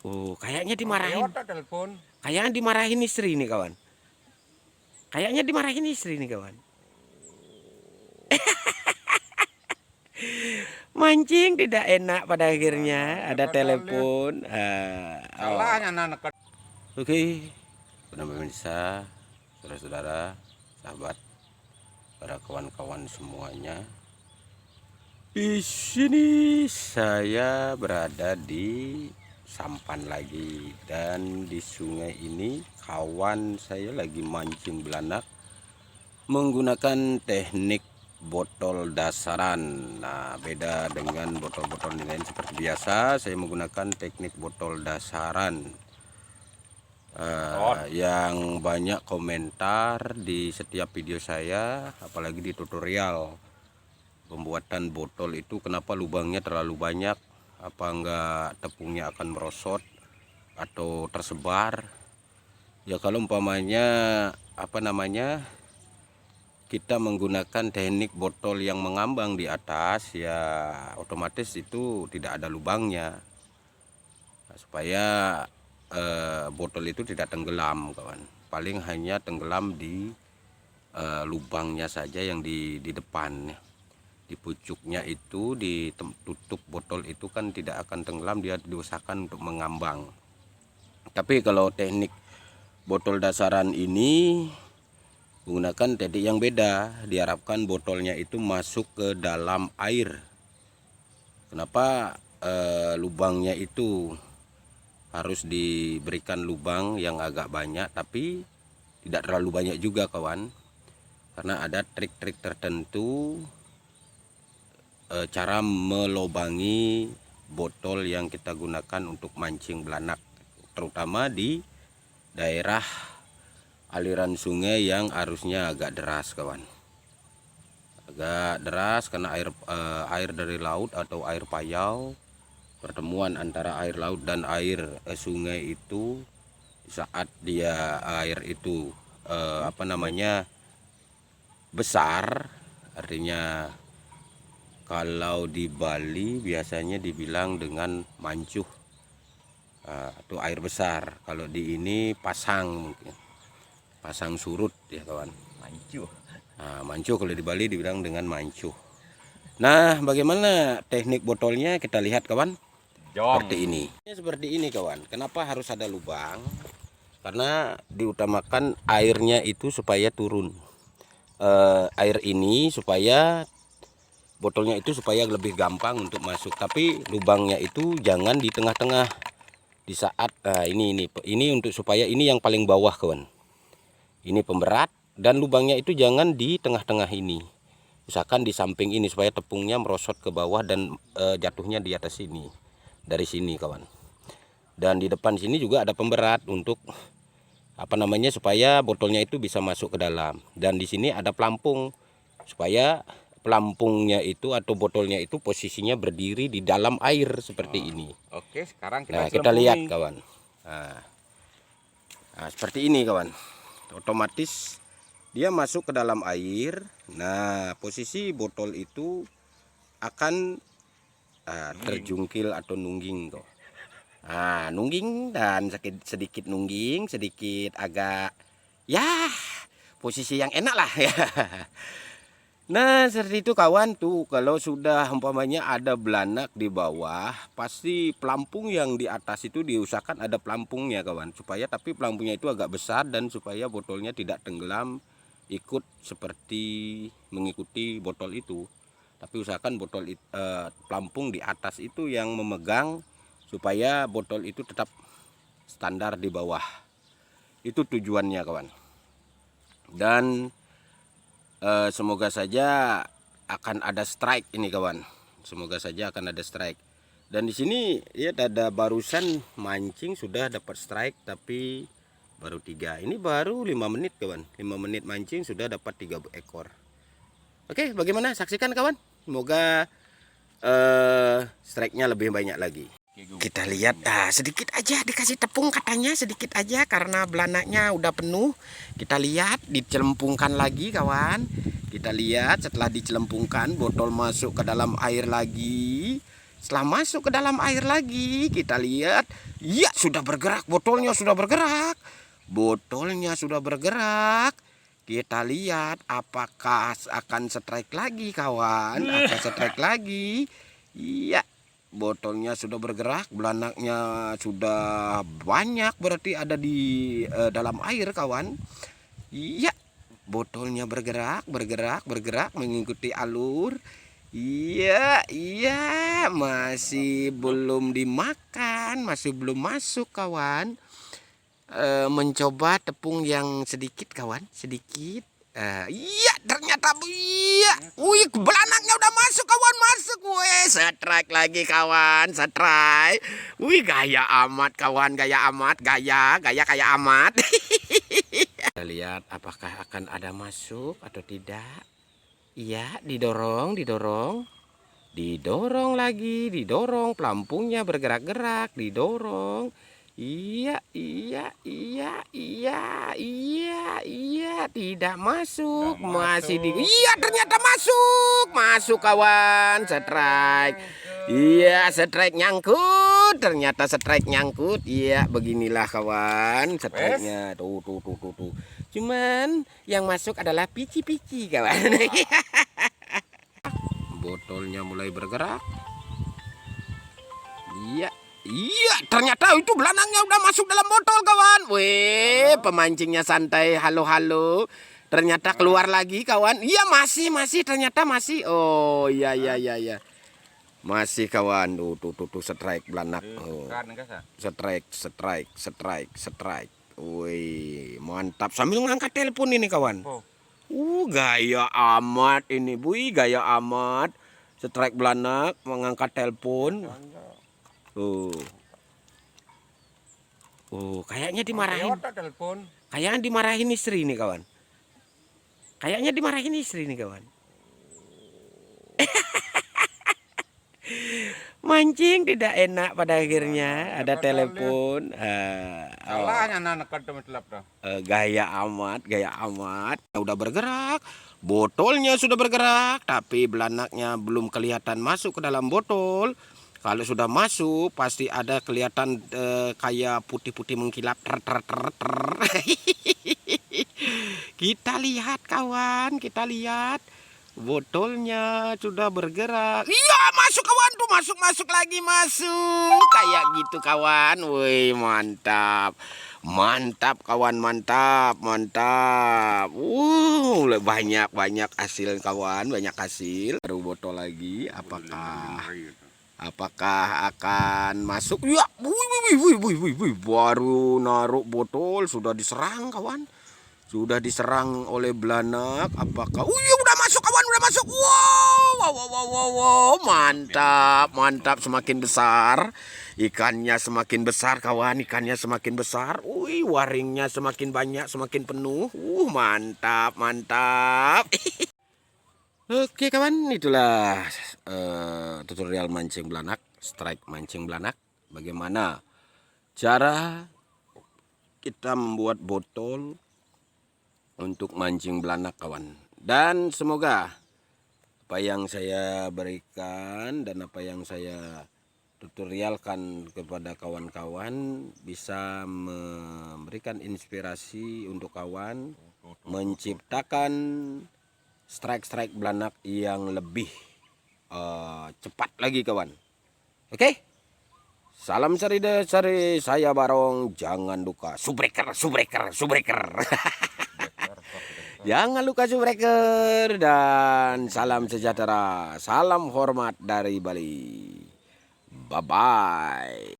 Oh, kayaknya dimarahin. Telepon. Kayaknya dimarahin istri nih kawan. Kayaknya dimarahin istri nih kawan. Mancing tidak enak pada akhirnya. Ada telepon. Salahnya anak. Oke, pemirsa, saudara-saudara, sahabat, para kawan-kawan semuanya. Di sini saya berada di sampan lagi, dan di sungai ini kawan saya lagi mancing belanak menggunakan teknik botol dasaran. Nah, beda dengan botol-botol lain seperti biasa, saya menggunakan teknik botol dasaran. Yang banyak komentar di setiap video saya, apalagi di tutorial pembuatan botol itu, kenapa lubangnya terlalu banyak, apa enggak tepungnya akan merosot atau tersebar. Ya kalau umpamanya kita menggunakan teknik botol yang mengambang di atas, ya otomatis itu tidak ada lubangnya. Nah, supaya botol itu tidak tenggelam kawan, paling hanya tenggelam di lubangnya saja yang di depan, di pucuknya itu, di tutup botol itu kan tidak akan tenggelam, dia diusahakan untuk mengambang. Tapi kalau teknik botol dasaran ini menggunakan teknik yang beda, diharapkan botolnya itu masuk ke dalam air. Kenapa lubangnya itu harus diberikan lubang yang agak banyak, tapi tidak terlalu banyak juga kawan, karena ada trik-trik tertentu cara melobangi botol yang kita gunakan untuk mancing belanak, terutama di daerah aliran sungai yang arusnya agak deras kawan, agak deras karena air dari laut atau air payau, pertemuan antara air laut dan air sungai itu, saat dia air itu besar, artinya kalau di Bali biasanya dibilang dengan mancuh atau air besar. Kalau di ini pasang, mungkin pasang surut ya kawan. Mancuh. Nah, mancuh kalau di Bali dibilang dengan mancuh. Nah, bagaimana teknik botolnya kita lihat kawan. Seperti ini kawan. Kenapa harus ada lubang? Karena diutamakan airnya itu supaya turun. Air ini supaya botolnya itu supaya lebih gampang untuk masuk, tapi lubangnya itu jangan di tengah-tengah. Di saat ini untuk supaya ini yang paling bawah kawan. Ini pemberat, dan lubangnya itu jangan di tengah-tengah ini. Usahakan di samping ini supaya tepungnya merosot ke bawah dan jatuhnya di atas sini. Dari sini kawan. Dan di depan sini juga ada pemberat untuk supaya botolnya itu bisa masuk ke dalam. Dan di sini ada pelampung supaya pelampungnya itu atau botolnya itu posisinya berdiri di dalam air seperti ini. Oke, sekarang kita lihat kawan. Nah, seperti ini kawan. Otomatis dia masuk ke dalam air. Nah, posisi botol itu akan terjungkil atau nungging tuh. Nah, nungging dan sedikit nungging, sedikit agak ya posisi yang enak lah ya. Nah, seperti itu kawan tuh. Kalau sudah umpamanya ada belanak di bawah, pasti pelampung yang di atas itu diusahakan ada pelampungnya kawan, tapi pelampungnya itu agak besar dan supaya botolnya tidak tenggelam ikut seperti mengikuti botol itu. Tapi usahakan pelampung di atas itu yang memegang supaya botol itu tetap standar di bawah. Itu tujuannya kawan. Dan semoga saja akan ada strike ini kawan. Semoga saja akan ada strike. Dan di sini ya ada barusan mancing sudah dapat strike, tapi baru 3. Ini baru 5 menit kawan. 5 menit mancing sudah dapat 3 ekor. Oke, bagaimana? Saksikan kawan. Semoga strike-nya lebih banyak lagi. Kita lihat, sedikit aja dikasih tepung katanya, sedikit aja karena belanaknya udah penuh. Kita lihat dicelempungkan lagi kawan. Kita lihat setelah dicelempungkan, botol masuk ke dalam air lagi. Setelah masuk ke dalam air lagi, kita lihat, ya sudah bergerak, botolnya sudah bergerak. Botolnya sudah bergerak. Kita lihat apakah akan strike lagi kawan, akan strike lagi. Iya, botolnya sudah bergerak, belanaknya sudah banyak, berarti ada di dalam air kawan. Iya, botolnya bergerak mengikuti alur. Iya, masih belum dimakan, masih belum masuk kawan. Mencoba tepung yang sedikit kawan, sedikit. Iya, ternyata iya. Wih, belanaknya udah masuk kawan, masuk. Wih, strike lagi kawan, strike. Wih, gaya amat kawan, gaya amat, gaya kayak amat. Kita lihat apakah akan ada masuk atau tidak. Iya, didorong lagi, didorong, pelampungnya bergerak-gerak, didorong. Iya, tidak masuk, masih di. Iya, ternyata masuk kawan, strike. Iya, strike nyangkut, ternyata strike nyangkut. Iya, beginilah kawan, strike-nya. Tuh. Cuman yang masuk adalah pici-pici kawan. Botolnya mulai bergerak. Iya, ternyata itu belanangnya udah masuk dalam botol kawan. Weh, pemancingnya santai, halo. Ternyata keluar lagi kawan. Iya, masih, ternyata masih. Oh, iya. Masih kawan. Tuh, strike belanak. Oh. Strike. Wih, mantap. Sambil ngangkat telepon ini kawan. Gaya amat ini, Bui, gaya amat. Strike belanak, mengangkat telepon. Kayaknya dimarahin. Kayaknya dimarahin istri nih kawan. Mancing tidak enak pada akhirnya, ada telepon. Gaya amat. Udah bergerak, botolnya sudah bergerak, tapi belanaknya belum kelihatan masuk ke dalam botol. Kalau sudah masuk pasti ada kelihatan kayak putih-putih mengkilap. Kita lihat kawan, botolnya sudah bergerak. Iya, masuk kawan tuh, masuk lagi. Kayak gitu kawan. Wih, mantap kawan, mantap. Banyak hasil kawan, banyak hasil. Baru botol lagi, apakah akan masuk? Ya, wih, baru naruh botol sudah diserang kawan. Sudah diserang oleh belanak. Apakah? Udah masuk kawan, udah masuk. Wow, mantap. Semakin besar. Ikannya semakin besar kawan, waringnya semakin banyak, semakin penuh. Mantap. Oke kawan, itulah tutorial mancing belanak, strike mancing belanak. Bagaimana cara kita membuat botol untuk mancing belanak kawan. Dan semoga apa yang saya berikan dan apa yang saya tutorialkan kepada kawan-kawan bisa memberikan inspirasi untuk kawan menciptakan strike belanak yang lebih cepat lagi kawan. Oke? Salam sari saya Barong, jangan lupa subreker. Jangan lupa subreker dan salam sejahtera, salam hormat dari Bali. Bye bye.